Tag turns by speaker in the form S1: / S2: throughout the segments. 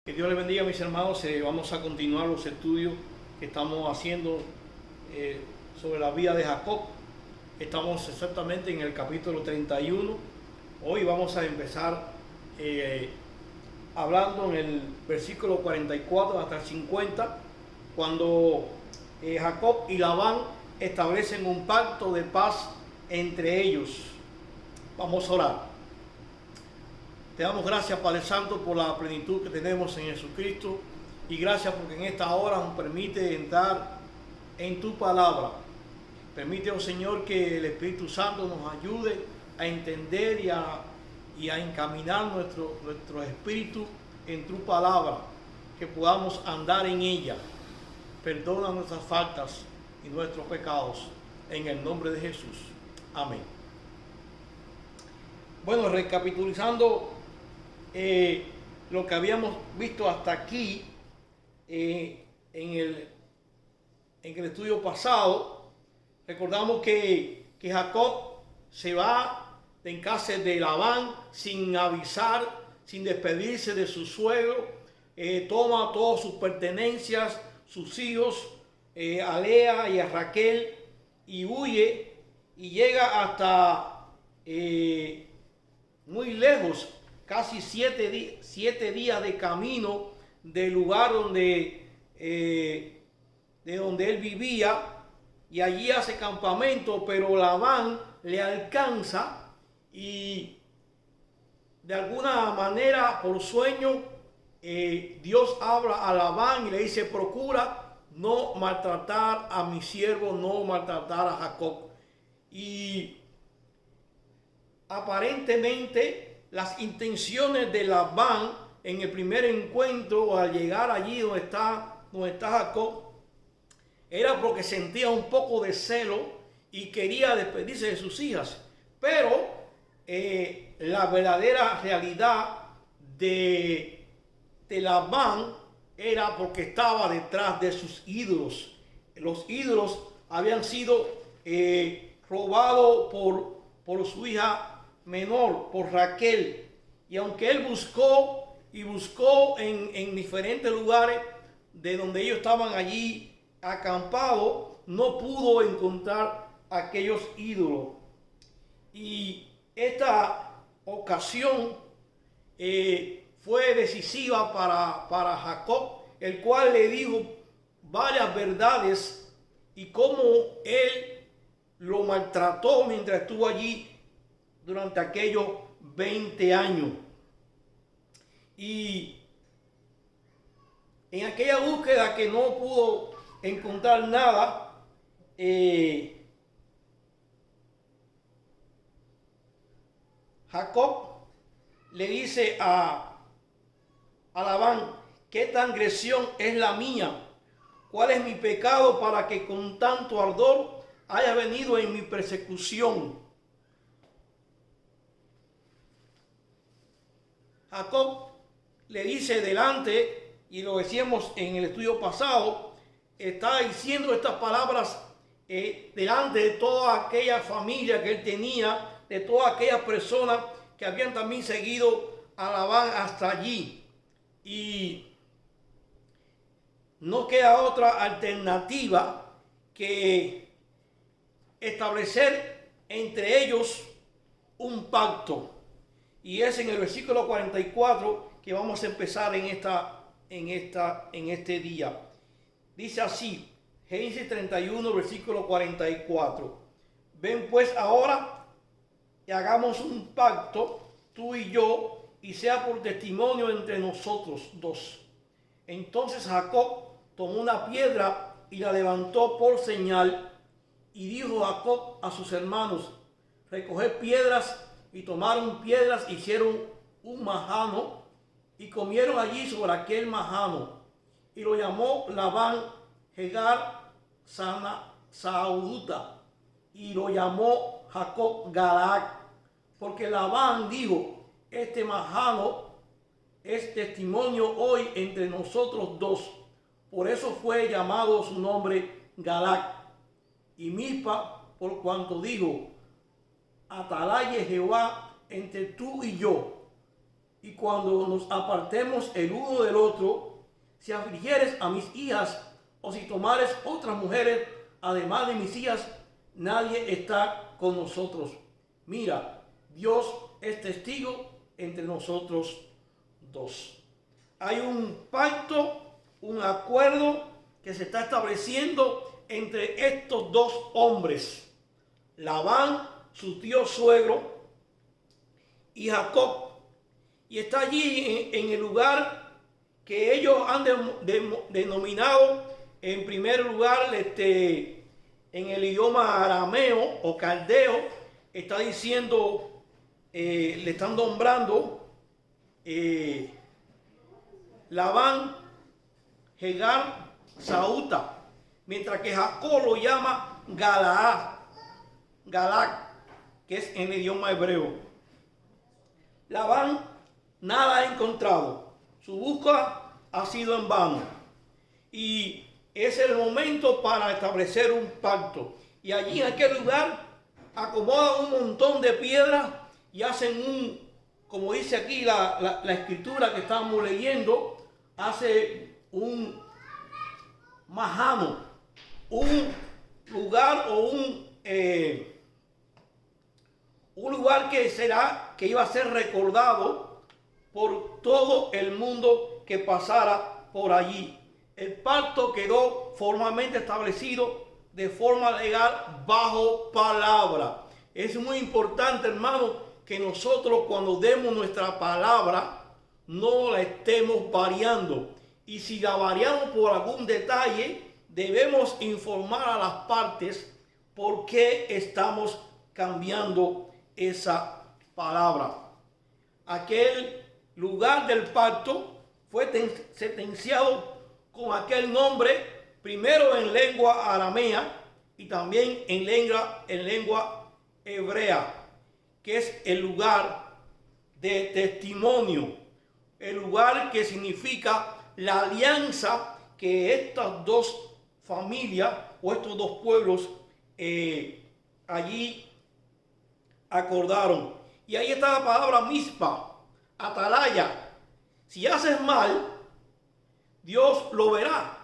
S1: Que Dios les bendiga, mis hermanos. Vamos a continuar los estudios que estamos haciendo sobre la vida de Jacob. Estamos exactamente en el capítulo 31. Hoy vamos a empezar hablando en el versículo 44 hasta el 50, cuando Jacob y Labán establecen un pacto de paz entre ellos. Vamos a orar. Te damos gracias, Padre Santo, por la plenitud que tenemos en Jesucristo, y gracias porque en esta hora nos permite entrar en tu palabra. Permite, oh Señor, que el Espíritu Santo nos ayude a entender y a encaminar nuestro espíritu en tu palabra, que podamos andar en ella. Perdona nuestras faltas y nuestros pecados, en el nombre de Jesús. Amén. Bueno, recapitulando lo que habíamos visto hasta aquí en el estudio pasado, recordamos que Jacob se va en casa de Labán sin avisar, sin despedirse de su suegro. Toma todas sus pertenencias, sus hijos, a Lea y a Raquel, y huye y llega hasta muy lejos, casi 7 días de camino del lugar de donde él vivía, y allí hace campamento. Pero Labán le alcanza y de alguna manera, por sueño, Dios habla a Labán y le dice: procura no maltratar a mi siervo, no maltratar a Jacob. Y aparentemente las intenciones de Labán en el primer encuentro, al llegar allí donde está Jacob, era porque sentía un poco de celo y quería despedirse de sus hijas. Pero la verdadera realidad de Labán era porque estaba detrás de sus ídolos. Los ídolos habían sido robados por su hija menor, por Raquel. Y aunque él buscó en diferentes lugares de donde ellos estaban allí acampados, no pudo encontrar aquellos ídolos. Y esta ocasión fue decisiva para Jacob, el cual le dijo varias verdades y cómo él lo maltrató mientras estuvo allí durante aquellos 20 años. Y en aquella búsqueda que no pudo encontrar nada, Jacob le dice a Labán: ¿qué transgresión es la mía? ¿Cuál es mi pecado para que con tanto ardor haya venido en mi persecución? Jacob le dice delante, y lo decíamos en el estudio pasado, está diciendo estas palabras delante de toda aquella familia que él tenía, de todas aquellas personas que habían también seguido a Labán hasta allí. Y no queda otra alternativa que establecer entre ellos un pacto. Y es en el versículo 44 que vamos a empezar en este día. Dice así, Génesis 31, versículo 44. Ven pues ahora y hagamos un pacto, tú y yo, y sea por testimonio entre nosotros dos. Entonces Jacob tomó una piedra y la levantó por señal, y dijo Jacob a sus hermanos: recoged piedras. Y tomaron piedras, hicieron un majano y comieron allí sobre aquel majano. Y lo llamó Labán Jegar Sauduta, y lo llamó Jacob Galaad, porque Labán dijo: este majano es testimonio hoy entre nosotros dos. Por eso fue llamado su nombre Galaad. Y Mizpa, por cuanto dijo: atalaya Jehová entre tú y yo. y cuando nos apartemos el uno del otro, si afligieres a mis hijas, o si tomares otras mujeres, además de mis hijas, nadie está con nosotros. Mira, Dios es testigo entre nosotros dos. Hay un pacto, un acuerdo que se está estableciendo entre estos dos hombres, Labán, su tío suegro, y Jacob. Y está allí en el lugar que ellos han denominado, en primer lugar, en el idioma arameo o caldeo, está diciendo, le están nombrando Labán, Hegar, Sauta, mientras que Jacob lo llama Galaad, que es en el idioma hebreo. Labán nada ha encontrado, su búsqueda ha sido en vano, y es el momento para establecer un pacto. Y allí en aquel lugar acomodan un montón de piedras y hacen como dice aquí la escritura que estábamos leyendo, hace un majano, un lugar o un lugar que iba a ser recordado por todo el mundo que pasara por allí. El pacto quedó formalmente establecido de forma legal bajo palabra. Es muy importante, hermano, que nosotros cuando demos nuestra palabra no la estemos variando. Y si la variamos por algún detalle, debemos informar a las partes por qué estamos cambiando esa palabra. Aquel lugar del pacto fue sentenciado con aquel nombre, primero en lengua aramea y también en lengua hebrea, que es el lugar de testimonio, el lugar que significa la alianza que estas dos familias o estos dos pueblos allí acordaron. Y ahí está la palabra mispa, atalaya. Si haces mal, Dios lo verá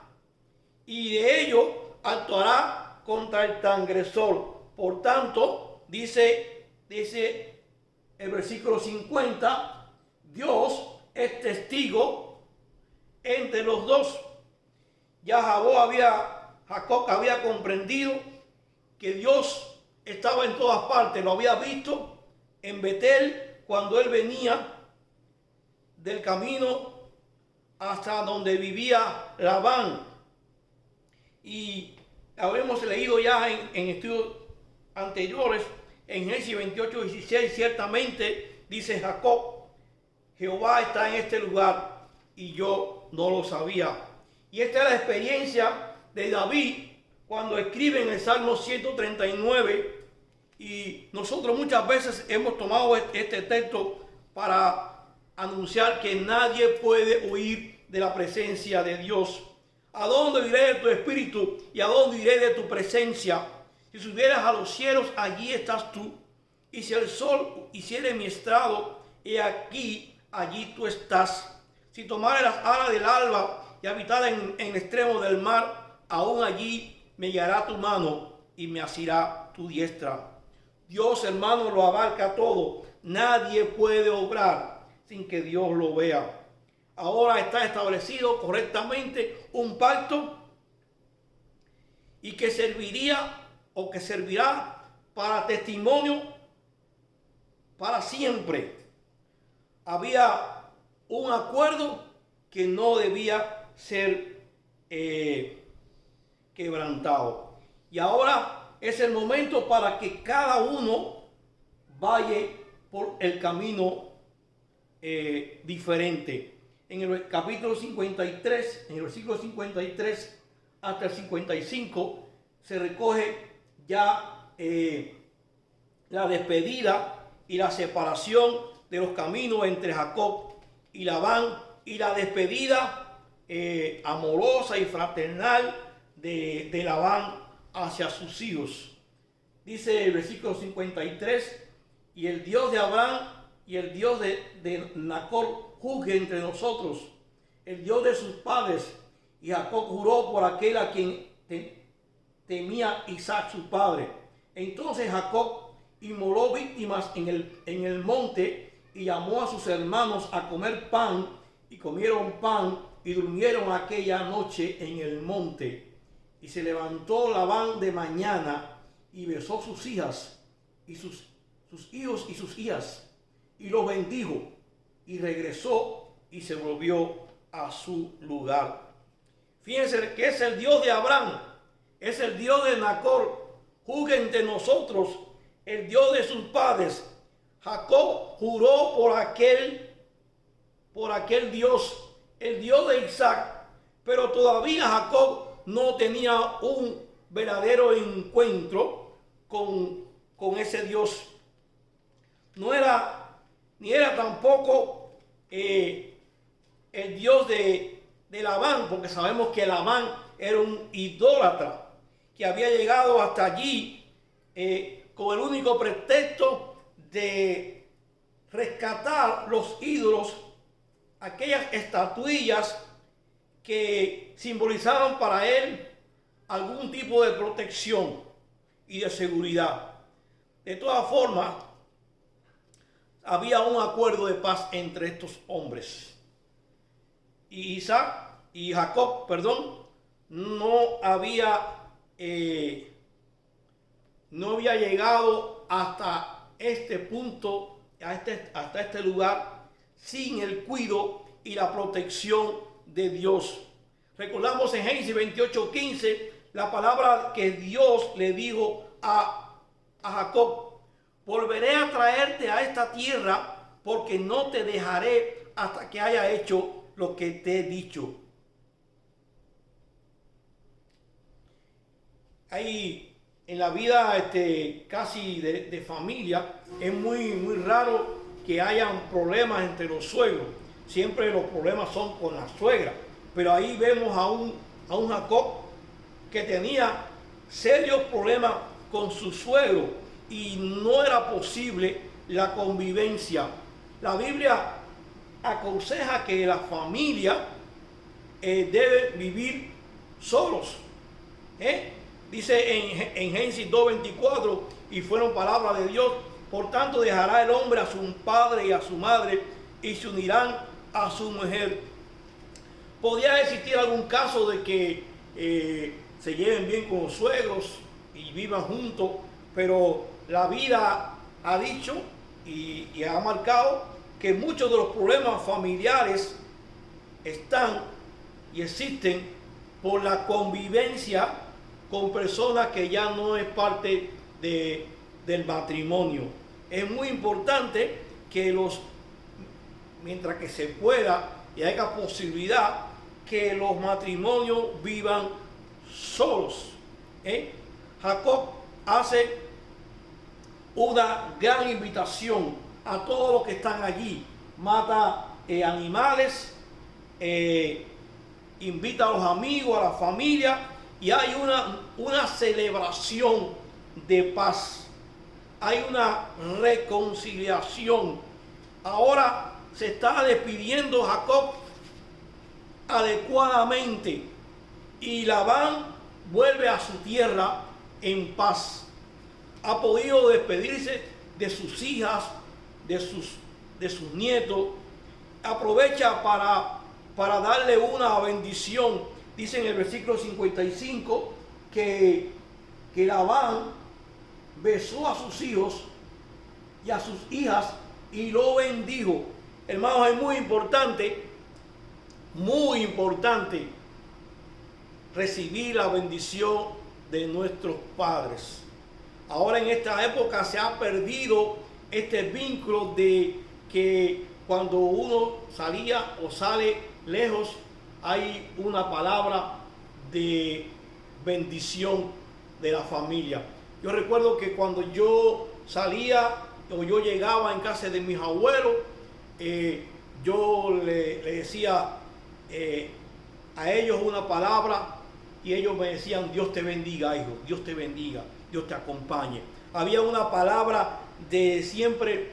S1: y de ello actuará contra el transgresor. Por tanto, dice el versículo 50, Dios es testigo entre los dos. Ya Jacob había comprendido que Dios estaba en todas partes, lo había visto en Betel cuando él venía del camino hasta donde vivía Labán. Y habíamos leído ya en estudios anteriores, en Génesis 28:16, ciertamente dice Jacob, Jehová está en este lugar y yo no lo sabía. Y esta es la experiencia de David cuando escribe en el Salmo 139, y nosotros muchas veces hemos tomado este texto para anunciar que nadie puede huir de la presencia de Dios. ¿A dónde iré de tu espíritu y a dónde iré de tu presencia? Si subieras a los cielos, allí estás tú. Y si el sol hiciere mi estrado, he aquí, allí tú estás. Si tomare las alas del alba y habitara en el extremo del mar, aún allí me guiará tu mano y me asirá tu diestra. Dios, hermano, lo abarca todo. Nadie puede obrar sin que Dios lo vea. Ahora está establecido correctamente un pacto y que serviría o que servirá para testimonio para siempre. Había un acuerdo que no debía ser quebrantado. Y ahora es el momento para que cada uno vaya por el camino diferente. En el capítulo 53, en el versículo 53 hasta el 55, se recoge ya la despedida y la separación de los caminos entre Jacob y Labán, y la despedida amorosa y fraternal de Labán hacia sus hijos. Dice el versículo 53, y el Dios de Abraham, y el Dios de Nacor juzgue entre nosotros, el Dios de sus padres. Y Jacob juró por aquel a quien temía Isaac su padre. Entonces Jacob inmoló víctimas en el monte y llamó a sus hermanos a comer pan, y comieron pan y durmieron aquella noche en el monte. Y se levantó Labán de mañana y besó sus hijas y sus hijos y sus hijas, y los bendijo, y regresó y se volvió a su lugar. Fíjense que es el Dios de Abraham, es el Dios de Nacor, juzgue entre nosotros, el Dios de sus padres. Jacob juró por aquel Dios, el Dios de Isaac, pero todavía Jacob no tenía un verdadero encuentro con ese Dios. Ni era tampoco el Dios de Labán, porque sabemos que Labán era un idólatra que había llegado hasta allí con el único pretexto de rescatar los ídolos, aquellas estatuillas que simbolizaban para él algún tipo de protección y de seguridad. De todas formas, había un acuerdo de paz entre estos hombres. Y Jacob, no había llegado hasta este punto, hasta este lugar, sin el cuidado y la protección de Dios. Recordamos en Génesis 28:15 la palabra que Dios le dijo a Jacob: volveré a traerte a esta tierra, porque no te dejaré hasta que haya hecho lo que te he dicho. Hay en la vida casi de familia, es muy raro que hayan problemas entre los suegros. Siempre los problemas son con la suegra, pero ahí vemos a un Jacob que tenía serios problemas con su suegro y no era posible la convivencia. La Biblia aconseja que la familia debe vivir solos. Dice en Génesis 2:24, y fueron palabras de Dios: por tanto dejará el hombre a su padre y a su madre, y se unirán a su mujer. Podría existir algún caso de que se lleven bien con los suegros y vivan juntos, pero la vida ha dicho y ha marcado que muchos de los problemas familiares están y existen por la convivencia con personas que ya no es parte del matrimonio. Es muy importante que mientras que se pueda y haya posibilidad, que los matrimonios vivan solos. Jacob hace una gran invitación a todos los que están allí. Mata animales, invita a los amigos, a la familia, y hay una celebración de paz. Hay una reconciliación. Ahora se está despidiendo Jacob adecuadamente, y Labán vuelve a su tierra en paz. Ha podido despedirse de sus hijas, de sus nietos. Aprovecha para darle una bendición. Dice en el versículo 55 que Labán besó a sus hijos y a sus hijas y lo bendijo. Hermanos, es muy importante recibir la bendición de nuestros padres. Ahora en esta época se ha perdido este vínculo de que cuando uno salía o sale lejos hay una palabra de bendición de la familia. Yo recuerdo que cuando yo salía o yo llegaba en casa de mis abuelos, yo le decía a ellos una palabra y ellos me decían: Dios te bendiga, hijo, Dios te bendiga, Dios te acompañe. Había una palabra de siempre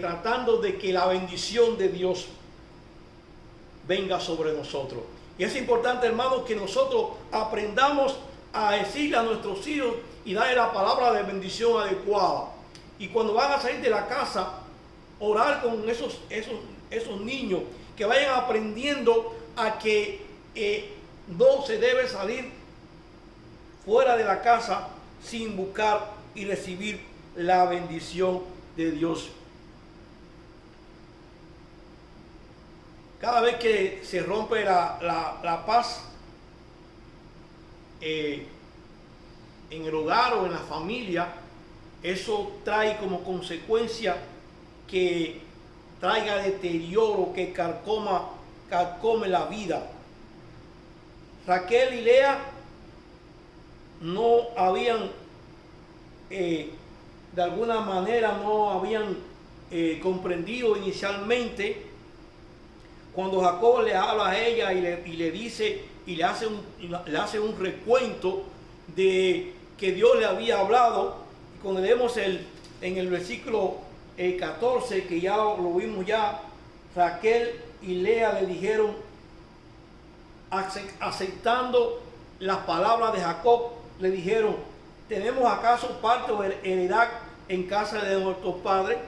S1: tratando de que la bendición de Dios venga sobre nosotros. Y es importante, hermanos, que nosotros aprendamos a decirle a nuestros hijos y darle la palabra de bendición adecuada. Y cuando van a salir de la casa, orar con esos niños, que vayan aprendiendo a que no se debe salir fuera de la casa sin buscar y recibir la bendición de Dios. Cada vez que se rompe la paz en el hogar o en la familia, eso trae como consecuencia que traiga deterioro, que carcome la vida. Raquel y Lea no habían, de alguna manera, no habían comprendido inicialmente cuando Jacob le habla a ella y le dice y le hace un recuento de que Dios le había hablado. Y cuando leemos en el versículo 14, que ya lo vimos ya, Raquel y Lea le dijeron, aceptando las palabras de Jacob, le dijeron: ¿tenemos acaso parte o heredad en casa de nuestros padres?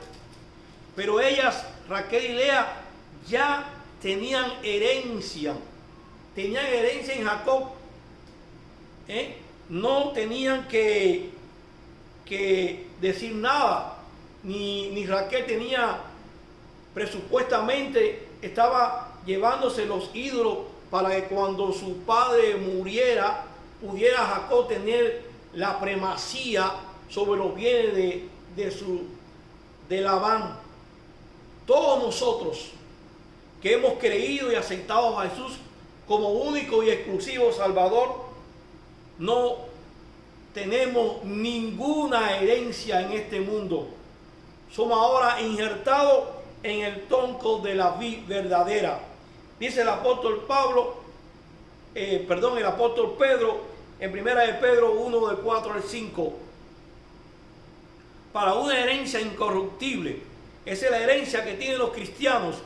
S1: Pero ellas, Raquel y Lea, ya tenían herencia en Jacob. No tenían que decir nada, ni Raquel tenía, presupuestamente estaba llevándose los ídolos para que cuando su padre muriera pudiera Jacob tener la primacía sobre los bienes de Labán. Todos nosotros que hemos creído y aceptado a Jesús como único y exclusivo Salvador, no tenemos ninguna herencia en este mundo. Somos ahora injertados en el tronco de la vid verdadera. Dice el apóstol el apóstol Pedro en 1 de Pedro 1, del 4 al 5. Para una herencia incorruptible. Esa es la herencia que tienen los cristianos,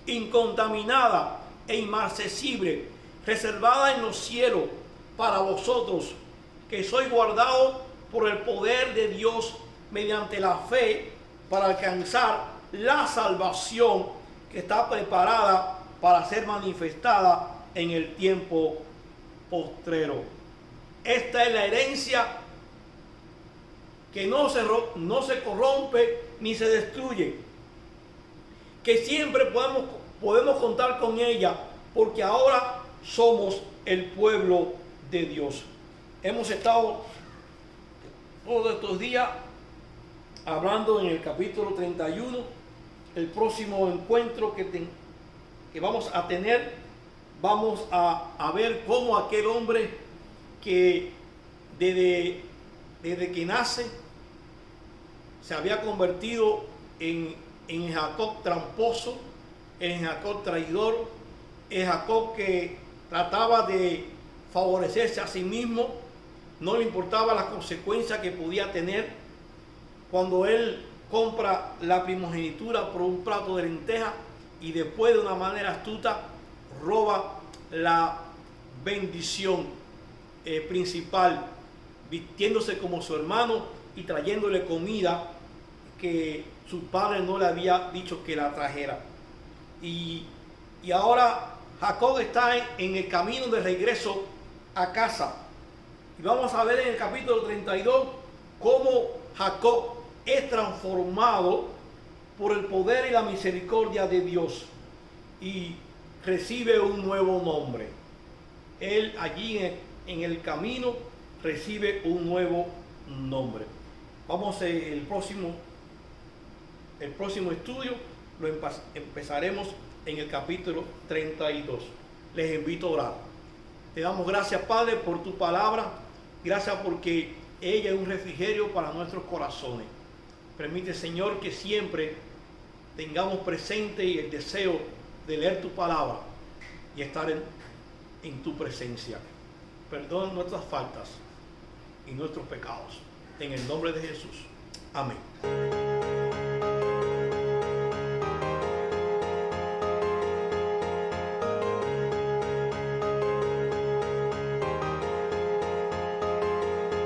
S1: incontaminada e inmarcesible, reservada en los cielos para vosotros, que sois guardados por el poder de Dios mediante la fe, para alcanzar la salvación que está preparada para ser manifestada en el tiempo postrero. Esta es la herencia que no se corrompe ni se destruye, que siempre podemos contar con ella, porque ahora somos el pueblo de Dios. Hemos estado todos estos días hablando en el capítulo 31. El próximo encuentro que vamos a tener, vamos a ver cómo aquel hombre que desde que nace se había convertido en Jacob tramposo, en Jacob traidor, en Jacob que trataba de favorecerse a sí mismo, no le importaba las consecuencias que podía tener. Cuando él compra la primogenitura por un plato de lentejas y después de una manera astuta roba la bendición principal, vistiéndose como su hermano y trayéndole comida que su padre no le había dicho que la trajera. Y ahora Jacob está en el camino de regreso a casa. Y vamos a ver en el capítulo 32 cómo Jacob es transformado por el poder y la misericordia de Dios y recibe un nuevo nombre. Él allí en el camino recibe un nuevo nombre. Vamos el próximo estudio lo empezaremos en el capítulo 32. Les invito a orar. Te damos gracias, Padre, por tu palabra. Gracias porque ella es un refrigerio para nuestros corazones. Permite, Señor, que siempre tengamos presente el deseo de leer tu palabra y estar en tu presencia. Perdona nuestras faltas y nuestros pecados. En el nombre de Jesús. Amén.